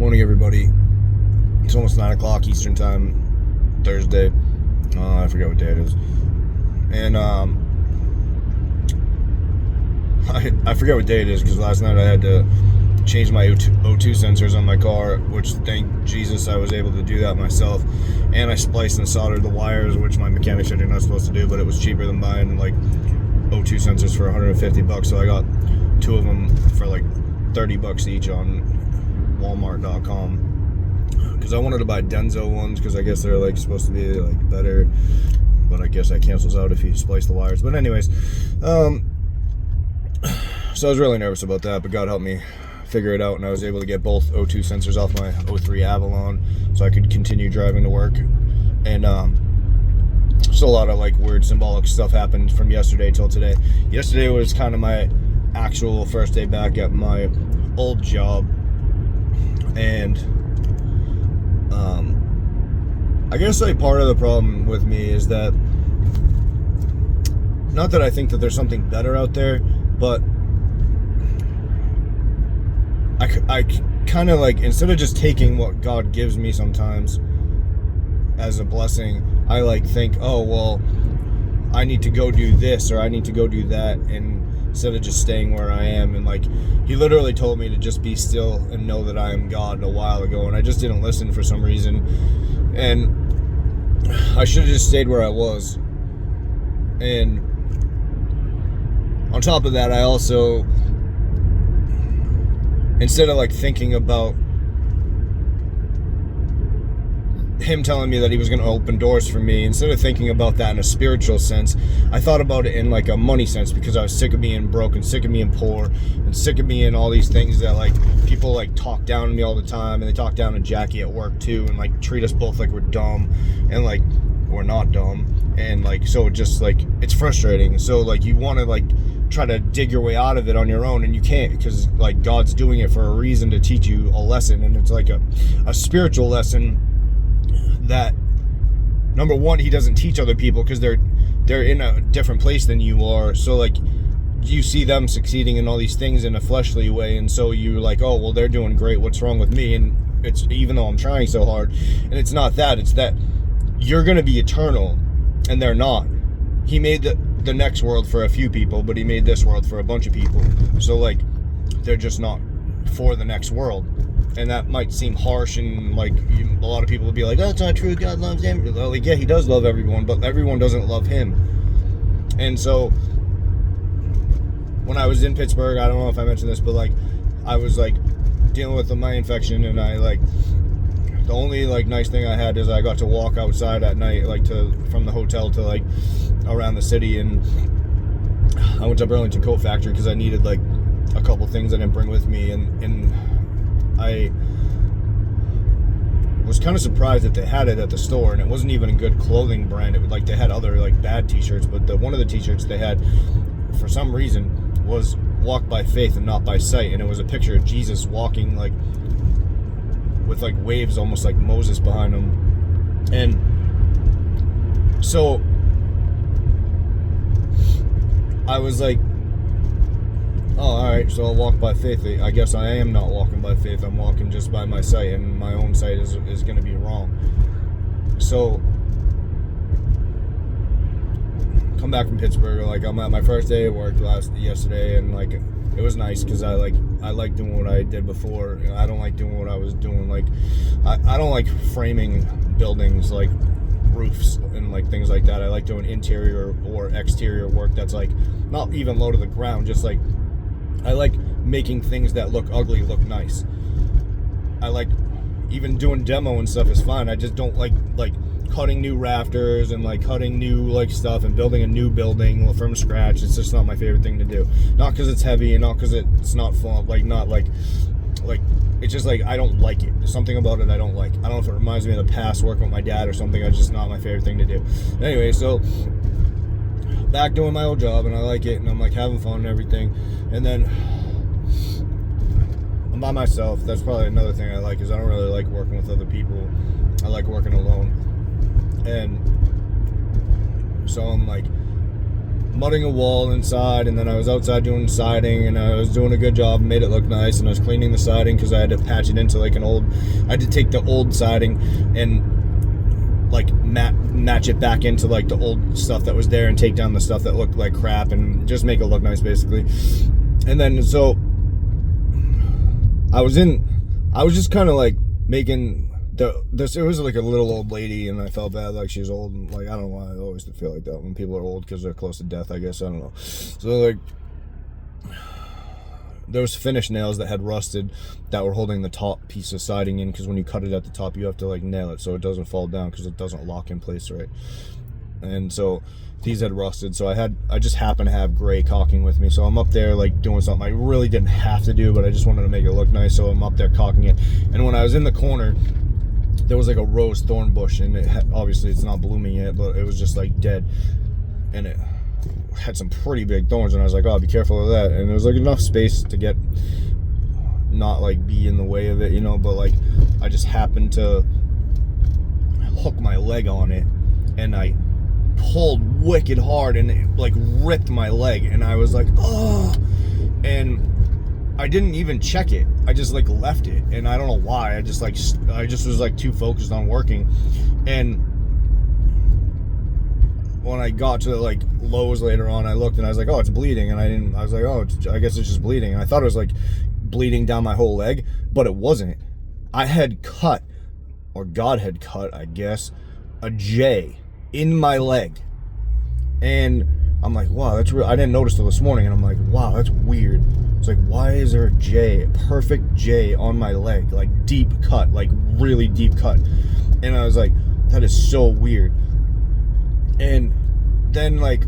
Morning, everybody. It's almost 9 o'clock Eastern Time, Thursday. I forget what day it is. And I forget what day it is because last night I had to change my O2 sensors on my car, which thank Jesus I was able to do that myself. And I spliced and soldered the wires, which my mechanic said you're not supposed to do, but it was cheaper than buying like O2 sensors for $150. So I got two of them for like $30 each on Walmart.com. Because I wanted to buy Denso ones because I guess they're like supposed to be like better, but I guess that cancels out if you splice the wires. But anyways, so I was really nervous about that, but God helped me figure it out, and I was able to get both O2 sensors off my 03 Avalon so I could continue driving to work. And just a lot of like weird symbolic stuff happened from yesterday till today. Yesterday was kind of my actual first day back at my old job, and I guess like part of the problem with me is that, not that I think that there's something better out there, but I kind of like, instead of just taking what God gives me sometimes as a blessing, I like think, oh, well, I need to go do this or I need to go do that, and instead of just staying where I am. And like, he literally told me to just be still and know that I am God a while ago, and I just didn't listen for some reason, and I should have just stayed where I was. And on top of that, I also, instead of like thinking about him telling me that he was going to open doors for me, instead of thinking about that in a spiritual sense, I thought about it in like a money sense, because I was sick of being broke and sick of being poor and sick of being all these things that like people like talk down to me all the time, and they talk down to Jackie at work too, and like treat us both like we're dumb, and like we're not dumb, and like so just like it's frustrating. So like you want to like try to dig your way out of it on your own, and you can't, because like God's doing it for a reason, to teach you a lesson, and it's like a spiritual lesson that, number one, he doesn't teach other people because they're in a different place than you are. So like you see them succeeding in all these things in a fleshly way, and so you're like, oh well, they're doing great, what's wrong with me? And it's, even though I'm trying so hard, and it's not that, it's that you're going to be eternal and they're not. He made the next world for a few people, but he made this world for a bunch of people. So like they're just not for the next world. And that might seem harsh, and like a lot of people will be like, oh, that's not true, God loves everyone. Like, yeah, he does love everyone, but everyone doesn't love him. And so when I was in Pittsburgh, I don't know if I mentioned this, but like I was like dealing with my infection, and I like, the only like nice thing I had is I got to walk outside at night, like from the hotel to like around the city. And I went to Burlington Coat Factory because I needed like a couple things I didn't bring with me, and I was kind of surprised that they had it at the store, and it wasn't even a good clothing brand. It was like they had other like bad t-shirts, but one of the t-shirts they had for some reason was walk by faith and not by sight, and it was a picture of Jesus walking like with like waves, almost like Moses behind him. And so I was like, oh, alright, so I'll walk by faith. I guess I am not walking by faith, I'm walking just by my sight, and my own sight is going to be wrong. So come back from Pittsburgh, like I'm at my first day at work yesterday, and like it was nice because I like doing what I did before. I don't like doing what I was doing. Like I don't like framing buildings, like roofs and like things like that. I like doing interior or exterior work that's like not even low to the ground, just like I like making things that look ugly look nice. I like even doing demo and stuff is fine. I just don't like cutting new rafters and like cutting new like stuff and building a new building from scratch. It's just not my favorite thing to do. Not because it's heavy, and not because it's not fun. Like not like it's just like I don't like it. There's something about it I don't like. I don't know if it reminds me of the past working with my dad or something. It's just not my favorite thing to do. Anyway, so back doing my old job, and I like it, and I'm like having fun and everything. And then I'm by myself. That's probably another thing I like, is I don't really like working with other people. I like working alone. And so I'm like mudding a wall inside, and then I was outside doing siding, and I was doing a good job, made it look nice, and I was cleaning the siding because I had to patch it into like I had to take the old siding and like match it back into like the old stuff that was there and take down the stuff that looked like crap and just make it look nice basically. And then so I was just kind of like making it was like a little old lady, and I felt bad, like she was old, and like I don't know why I always feel like that when people are old because they're close to death, I guess, I don't know. So like there was finish nails that had rusted that were holding the top piece of siding in, because when you cut it at the top you have to like nail it so it doesn't fall down because it doesn't lock in place right. And so these had rusted, so I just happened to have gray caulking with me, so I'm up there like doing something I really didn't have to do, but I just wanted to make it look nice, so I'm up there caulking it. And when I was in the corner, there was like a rose thorn bush, and obviously it's not blooming yet, but it was just like dead, and it had some pretty big thorns, and I was like, oh, be careful of that. And there was like enough space to get not like be in the way of it, you know, but like I just happened to hook my leg on it, and I pulled wicked hard, and it like ripped my leg, and I was like, oh, and I didn't even check it. I just like left it, and I don't know why. I just was like too focused on working. And when I got to like Lowe's later on, I looked and I was like, oh, it's bleeding, and I was like, oh, I guess it's just bleeding, and I thought it was like bleeding down my whole leg, but it wasn't. I had cut, or God had cut, I guess, a J in my leg, and I'm like, wow, that's real. I didn't notice till this morning, and I'm like, wow, that's weird. It's like, why is there a J, a perfect J on my leg, like deep cut, like really deep cut? And I was like, that is so weird. And then like,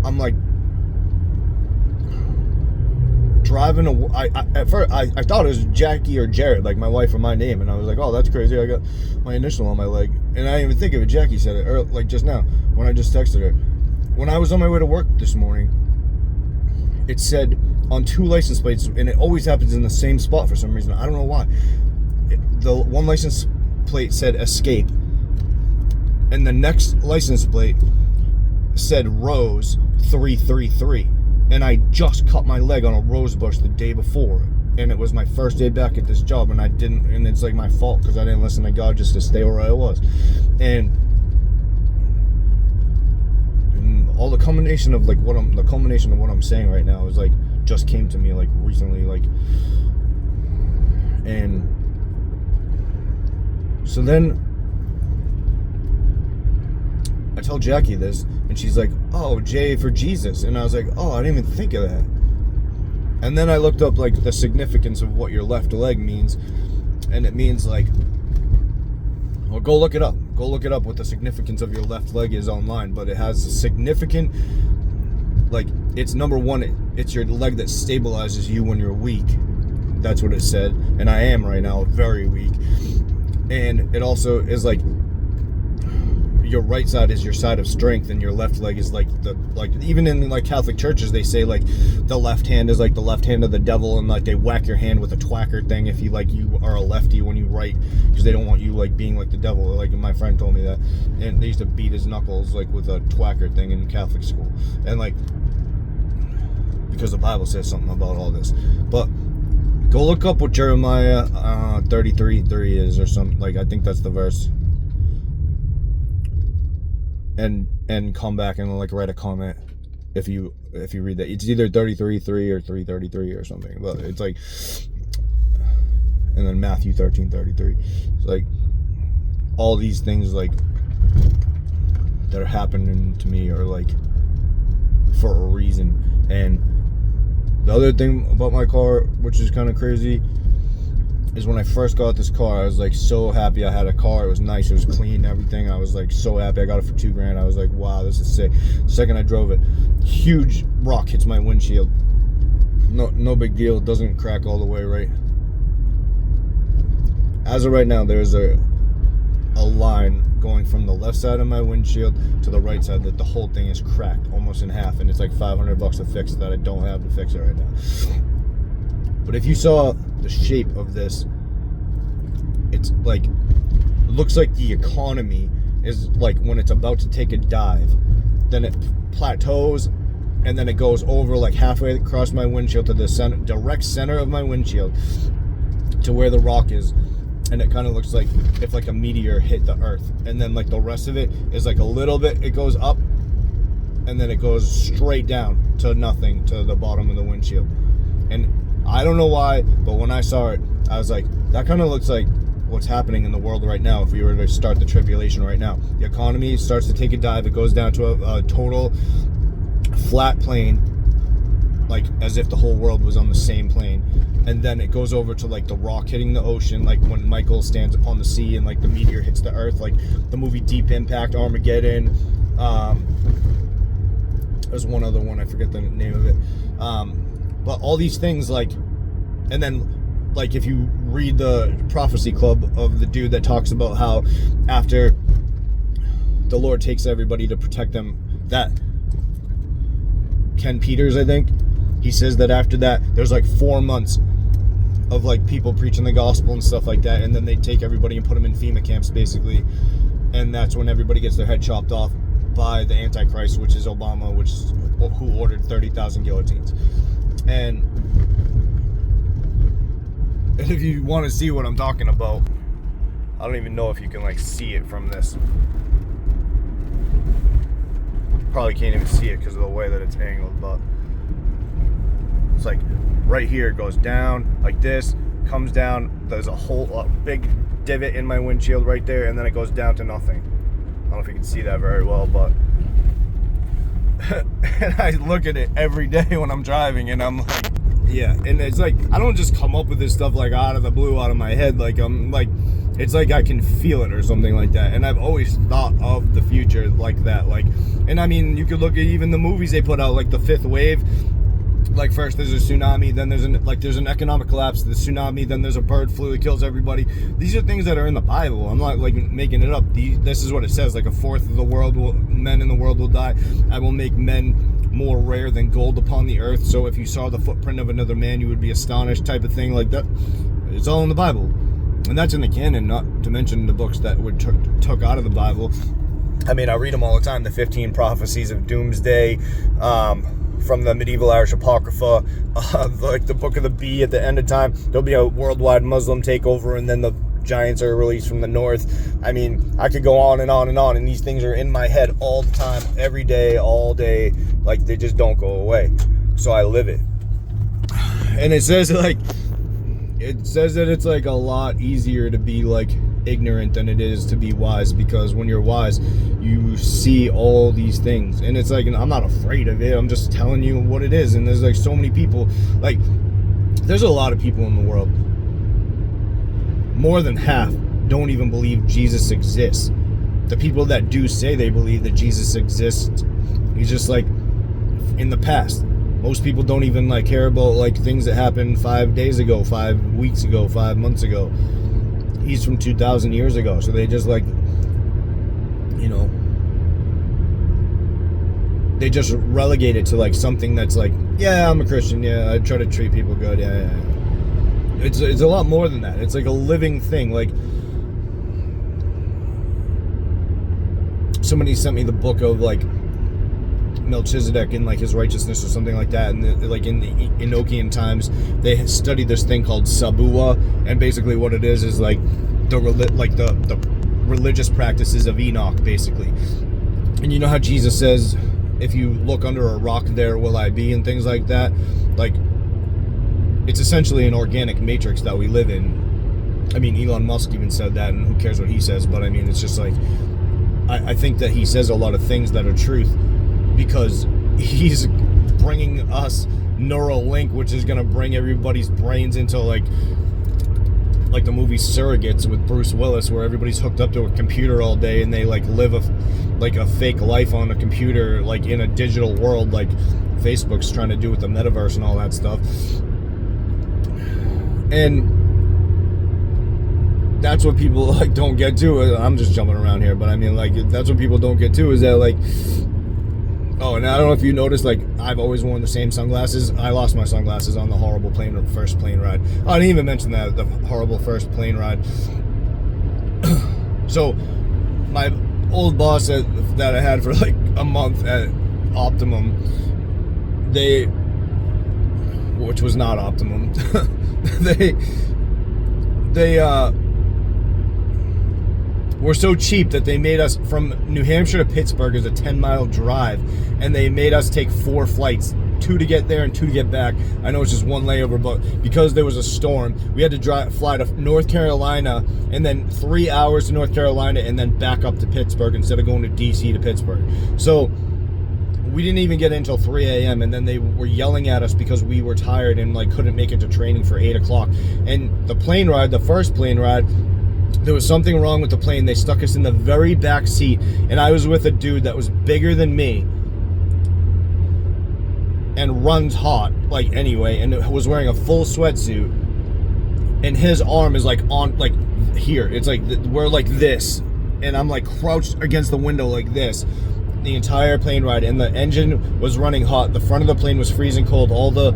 I'm like driving at first I thought it was Jackie or Jared, like my wife or my name, and I was like, oh, that's crazy, I got my initial on my leg. And I didn't even think of it. Jackie said it, or like just now when I just texted her. When I was on my way to work this morning, it said on 2 license plates, and it always happens in the same spot for some reason, I don't know why. The one license plate said escape, and the next license plate said Rose 333. And I just cut my leg on a rose bush the day before, and it was my first day back at this job, and and it's like my fault because I didn't listen to God just to stay where I was. And all the culmination of like what I'm saying right now is like just came to me like recently, like. And so then I tell Jackie this, and she's like, oh, J for Jesus. And I was like, oh, I didn't even think of that. And then I looked up like the significance of what your left leg means, and it means like, well, go look it up what the significance of your left leg is online. But it has a significant, like, it's number one, it's your leg that stabilizes you when you're weak. That's what it said, and I am right now very weak. And it also is like, your right side is your side of strength, and your left leg is like even in like Catholic churches they say like the left hand is like the left hand of the devil, and like they whack your hand with a twacker thing if you are a lefty when you write, because they don't want you like being like the devil. Like my friend told me that, and they used to beat his knuckles like with a twacker thing in Catholic school, and like because the Bible says something about all this. But go look up what Jeremiah 33:3 is or something, like I think that's the verse. And come back and like write a comment if you read that. It's either 33:3 or 333 or something, but it's like, and then Matthew 13:33. It's like all these things like that are happening to me are like for a reason. And the other thing about my car, which is kind of crazy, is when I first got this car, I was like so happy I had a car. It was nice, it was clean, everything. I was like so happy. I got it for $2,000. I was like, wow, this is sick. The second I drove it, huge rock hits my windshield. No big deal. It doesn't crack all the way, right? As of right now, there's a line going from the left side of my windshield to the right side that the whole thing is cracked almost in half, and it's like $500 to fix it that I don't have to fix it right now. But if you saw the shape of this, it's like, looks like the economy is like when it's about to take a dive, then it plateaus, and then it goes over like halfway across my windshield to the direct center of my windshield to where the rock is. And it kind of looks like if like a meteor hit the earth. And then like the rest of it is like a little bit, it goes up, and then it goes straight down to nothing, to the bottom of the windshield. And I don't know why, but when I saw it, I was like, that kind of looks like what's happening in the world right now if we were to start the tribulation right now. The economy starts to take a dive. It goes down to a total flat plane, like as if the whole world was on the same plane. And then it goes over to like the rock hitting the ocean, like when Michael stands upon the sea and like the meteor hits the earth, like the movie Deep Impact, Armageddon. There's one other one, I forget the name of it. But all these things, like, and then like if you read the prophecy club of the dude that talks about how after the Lord takes everybody to protect them, that Ken Peters, I think, he says that after that there's like 4 months of like people preaching the gospel and stuff like that, and then they take everybody and put them in FEMA camps basically, and that's when everybody gets their head chopped off by the Antichrist, which is Obama, which is who ordered 30,000 guillotines. And if you want to see what I'm talking about, I don't even know if you can like see it from this. Probably can't even see it because of the way that it's angled, but it's like right here, it goes down like this, comes down, there's a big divot in my windshield right there, and then it goes down to nothing. I don't know if you can see that very well, but and I look at it every day when I'm driving, and I'm like, yeah. And it's like, I don't just come up with this stuff like out of the blue, out of my head. Like I'm like, it's like I can feel it or something like that. And I've always thought of the future like that. Like, and I mean, you could look at even the movies they put out, like the fifth wave. Like first there's a tsunami, then there's an economic collapse, the tsunami, then there's a bird flu that kills everybody. These are things that are in the Bible. I'm not like making it up. This is what it says. Like a fourth of the men in the world will die. I will make men more rare than gold upon the earth. So if you saw the footprint of another man, you would be astonished, type of thing like that. It's all in the Bible. And that's in the canon, not to mention the books that were took out of the Bible. I mean, I read them all the time. The 15 prophecies of doomsday, from the medieval Irish Apocrypha, like the Book of the Bee at the end of time. There'll be a worldwide Muslim takeover, and then the giants are released from the north. I mean, I could go on and on and on, and these things are in my head all the time, every day, all day. Like, they just don't go away. So I live it. And it says that it's like a lot easier to be like ignorant than it is to be wise, because when you're wise you see all these things, and it's like, I'm not afraid of it, I'm just telling you what it is. And there's like so many people, like there's a lot of people in the world, more than half don't even believe Jesus exists. The people that do say they believe that Jesus exists, he's just like in the past. Most people don't even like care about like things that happened 5 days ago, 5 weeks ago, 5 months ago. He's from 2,000 years ago. So they just like, you know, they just relegate it to like something that's like, yeah, I'm a Christian. Yeah, I try to treat people good. Yeah. It's a lot more than that. It's like a living thing. Like, somebody sent me the book of like Melchizedek and like his righteousness or something like that, and like in the Enochian times they studied this thing called Sabua, and basically what it is like the religious practices of Enoch basically. And you know how Jesus says, if you look under a rock, there will I be, and things like that. Like, it's essentially an organic matrix that we live in. I mean, Elon Musk even said that, and who cares what he says, but I mean, it's just like, I think that he says a lot of things that are truth, because he's bringing us Neuralink, which is going to bring everybody's brains into like the movie Surrogates with Bruce Willis, where everybody's hooked up to a computer all day and they like live a fake life on a computer, like in a digital world, like Facebook's trying to do with the metaverse and all that stuff. And that's what people like don't get to. I'm just jumping around here, but I mean, like, that's what people don't get to, is that like, oh, and I don't know if you noticed, like, I've always worn the same sunglasses. I lost my sunglasses on the horrible first plane ride. I didn't even mention that, the horrible first plane ride. So my old boss that I had for like a month at Optimum, which was not Optimum, they were so cheap that they made us, from New Hampshire to Pittsburgh is a 10-mile drive, and they made us take 4 flights, 2 to get there and 2 to get back. I know it's just 1 layover, but because there was a storm, we had to fly to North Carolina and then 3 hours to North Carolina and then back up to Pittsburgh instead of going to DC to Pittsburgh. So we didn't even get in until 3 a.m. and then they were yelling at us because we were tired and like couldn't make it to training for 8 o'clock. And the plane ride, the first plane ride, there was something wrong with the plane. They stuck us in the very back seat, and I was with a dude that was bigger than me and runs hot, like, anyway, and was wearing a full sweatsuit, and his arm is like on, like, here. It's like we're like this, and I'm like crouched against the window like this the entire plane ride, and the engine was running hot. The front of the plane was freezing cold. All the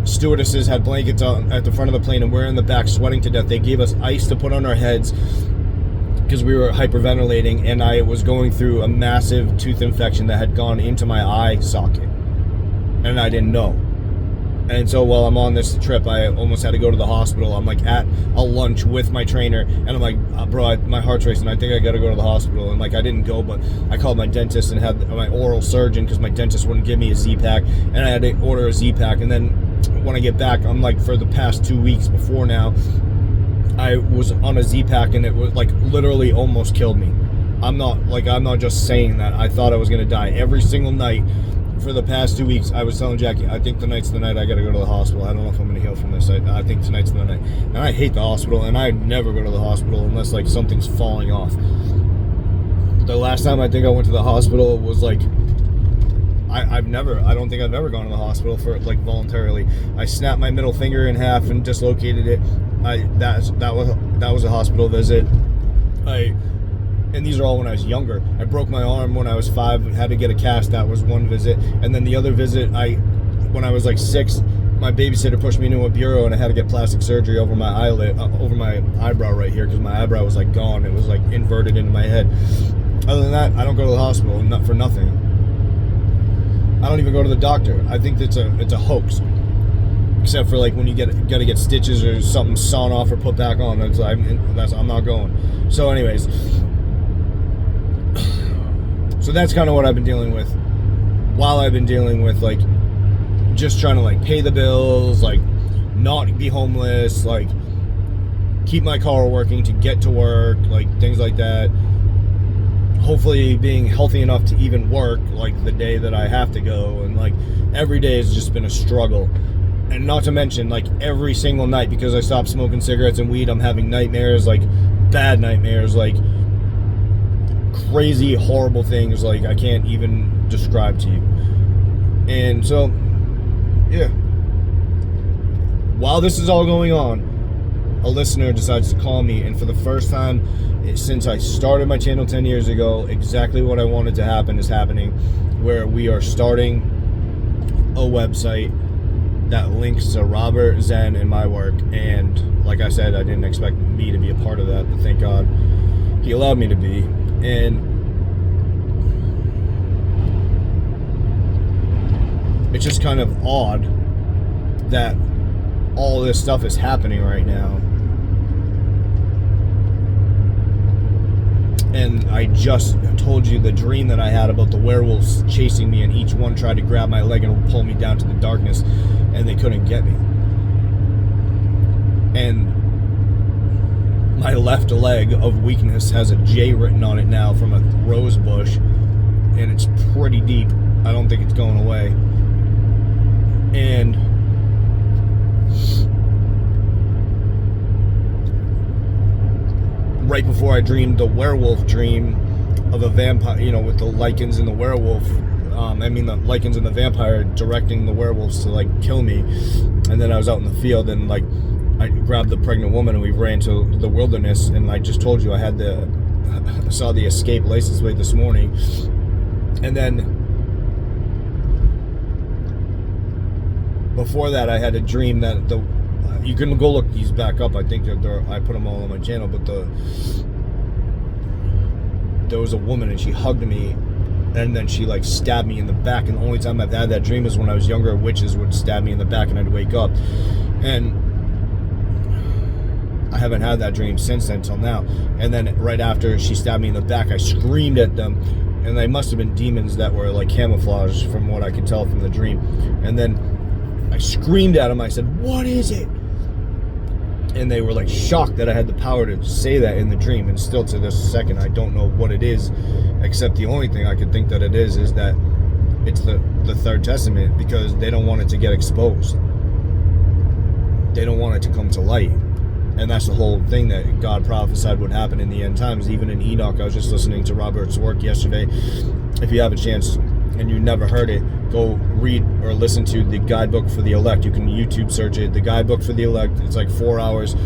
stewardesses had blankets on at the front of the plane, and we're in the back sweating to death. They gave us ice to put on our heads because we were hyperventilating, and I was going through a massive tooth infection that had gone into my eye socket, and I didn't know. And so while I'm on this trip, I almost had to go to the hospital. I'm like at a lunch with my trainer, and I'm like, bro, my heart's racing. I think I got to go to the hospital. And like, I didn't go, but I called my dentist and had my oral surgeon because my dentist wouldn't give me a Z-Pack, and I had to order a Z-Pack. And then when I get back, I'm like, for the past 2 weeks before now, I was on a Z-Pack, and it was like literally almost killed me. I'm not just saying that. I thought I was gonna die every single night. For the past 2 weeks, I was telling Jackie, I think tonight's the night I gotta go to the hospital. I don't know if I'm gonna heal from this. I think tonight's the night. And I hate the hospital, and I never go to the hospital unless like something's falling off. The last time I think I went to the hospital was like, I don't think I've ever gone to the hospital for like voluntarily. I snapped my middle finger in half and dislocated it. That was a hospital visit. And these are all when I was younger. I broke my arm when I was 5, had to get a cast. That was one visit. And then the other visit, when I was like 6, my babysitter pushed me into a bureau, and I had to get plastic surgery over my eyelid, over my eyebrow right here, because my eyebrow was like gone. It was like inverted into my head. Other than that, I don't go to the hospital, not for nothing. I don't even go to the doctor. I think it's a hoax. Except for like when you gotta get stitches or something sawn off or put back on. I'm not going. So anyways. So that's kind of what I've been dealing with, while I've been dealing with like just trying to like pay the bills, like not be homeless, like keep my car working to get to work, like things like that. Hopefully being healthy enough to even work like the day that I have to go, and like every day has just been a struggle. And not to mention like every single night, because I stopped smoking cigarettes and weed, I'm having nightmares, like bad nightmares, like crazy, horrible things like I can't even describe to you. And so, yeah. While this is all going on, a listener decides to call me, and for the first time since I started my channel 10 years ago, exactly what I wanted to happen is happening, where we are starting a website that links to Robert, Zen, and my work. And like I said, I didn't expect me to be a part of that, but thank God he allowed me to be. And it's just kind of odd that all this stuff is happening right now. And I just told you the dream that I had about the werewolves chasing me, and each one tried to grab my leg and pull me down to the darkness, and they couldn't get me. And my left leg of weakness has a J written on it now from a rose bush, and it's pretty deep. I don't think it's going away. And right before I dreamed the werewolf dream of a vampire, you know, with the lichens and the werewolf, the lichens and the vampire directing the werewolves to like kill me. And then I was out in the field, and like I grabbed the pregnant woman, and we ran to the wilderness. And I just told you I saw the escape license plate this morning. And then before that, I had a dream that you can go look these back up. I think that I put them all on my channel, but there was a woman and she hugged me, and then she like stabbed me in the back. And the only time I've had that dream is when I was younger. Witches would stab me in the back and I'd wake up, and I haven't had that dream since then till now. And then right after she stabbed me in the back, I screamed at them, and they must have been demons that were like camouflaged from what I could tell from the dream. And then I screamed at them. I said, "What is it?" And they were like shocked that I had the power to say that in the dream. And still to this second, I don't know what it is, except the only thing I could think that it is that it's the Third Testament, because they don't want it to get exposed. They don't want it to come to light. And that's the whole thing that God prophesied would happen in the end times. Even in Enoch, I was just listening to Robert's work yesterday. If you have a chance and you never heard it, go read or listen to the Guidebook for the Elect. You can YouTube search it, the Guidebook for the Elect. It's like 4 hours.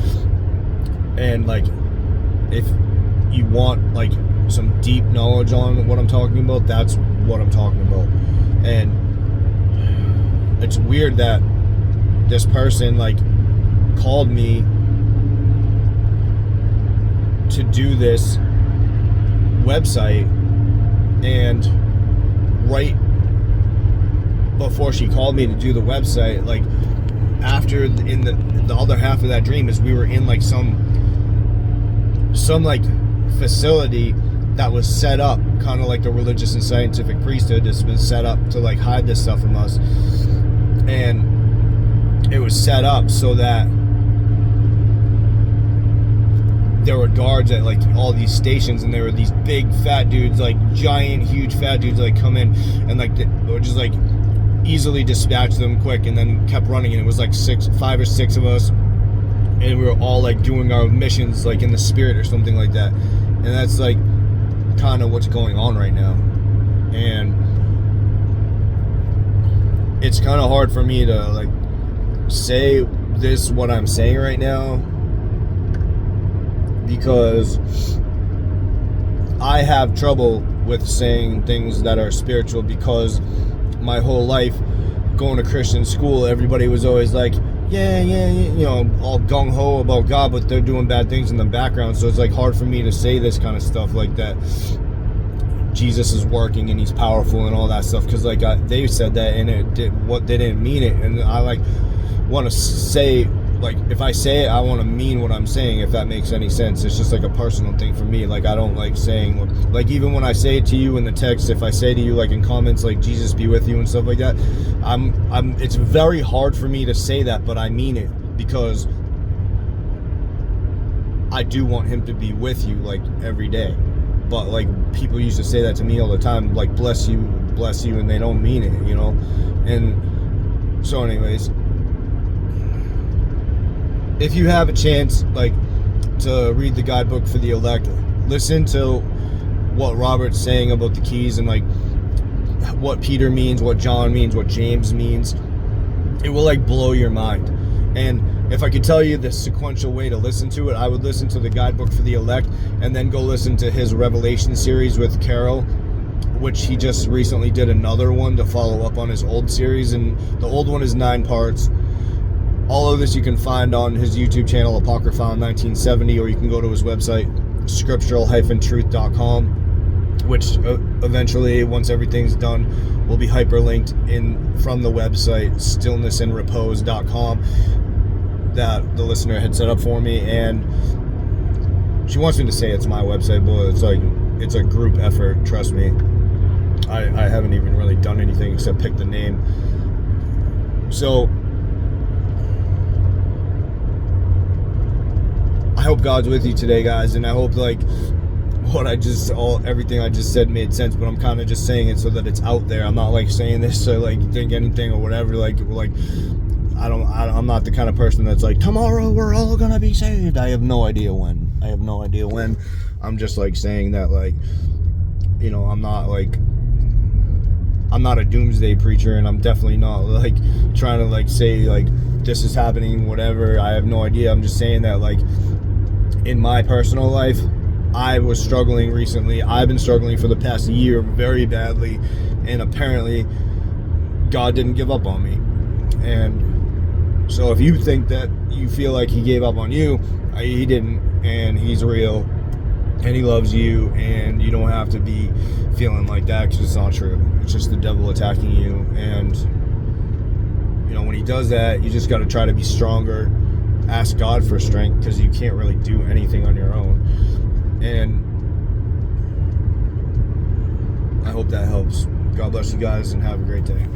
And like, if you want like some deep knowledge on what I'm talking about, that's what I'm talking about. And it's weird that this person like called me to do this website, and right before she called me to do the website, like after in the other half of that dream is we were in like some like facility that was set up kind of like the religious and scientific priesthood has been set up to like hide this stuff from us. And it was set up so that there were guards at like all these stations, and there were these big fat dudes, like giant huge fat dudes, like come in and like or just like easily dispatch them quick, and then kept running. And it was like 5 or 6 of us, and we were all like doing our missions like in the spirit or something like that. And that's like kind of what's going on right now. And it's kind of hard for me to like say this what I'm saying right now, because I have trouble with saying things that are spiritual, because my whole life going to Christian school, everybody was always like, yeah, you know, all gung-ho about God, but they're doing bad things in the background. So it's like hard for me to say this kind of stuff like that. Jesus is working and he's powerful and all that stuff, because like they said that, and they didn't mean it. And I like want to say, like, if I say it, I want to mean what I'm saying, if that makes any sense. It's just like a personal thing for me. Like, I don't like saying, like, even when I say it to you in the text, if I say to you, like, in comments, like, Jesus be with you and stuff like that, it's very hard for me to say that, but I mean it, because I do want him to be with you, like, every day. But, like, people used to say that to me all the time, like, bless you, and they don't mean it, you know? And so anyways, if you have a chance, like, to read the Guidebook for the Elect, listen to what Robert's saying about the keys, and like what Peter means, what John means, what James means. It will like blow your mind. And if I could tell you the sequential way to listen to it, I would listen to the Guidebook for the Elect, and then go listen to his Revelation series with Carol, which he just recently did another one to follow up on his old series. And the old one is 9 parts. All of this you can find on his YouTube channel, Apocryphon 1970, or you can go to his website, scriptural-truth.com, which eventually, once everything's done, will be hyperlinked from the website, stillnessandrepose.com, that the listener had set up for me. And she wants me to say it's my website, but it's a group effort, trust me. I haven't even really done anything except pick the name. So I hope God's with you today, guys, and I hope like everything I just said made sense, but I'm kind of just saying it so that it's out there. I'm not like saying this so like you think anything or whatever. Like I'm not the kind of person that's like, tomorrow we're all gonna be saved. I have no idea when. I'm just like saying that, like, you know, I'm not a doomsday preacher, and I'm definitely not like trying to like say like this is happening, whatever. I have no idea. I'm just saying that, like, in my personal life, I was struggling recently. I've been struggling for the past year very badly, and apparently God didn't give up on me. And so if you think that you feel like he gave up on you, he didn't, and he's real, and he loves you, and you don't have to be feeling like that, because it's not true. It's just the devil attacking you. And when he does that, you just got to try to be stronger. Ask God for strength, because you can't really do anything on your own. And I hope that helps. God bless you guys, and have a great day.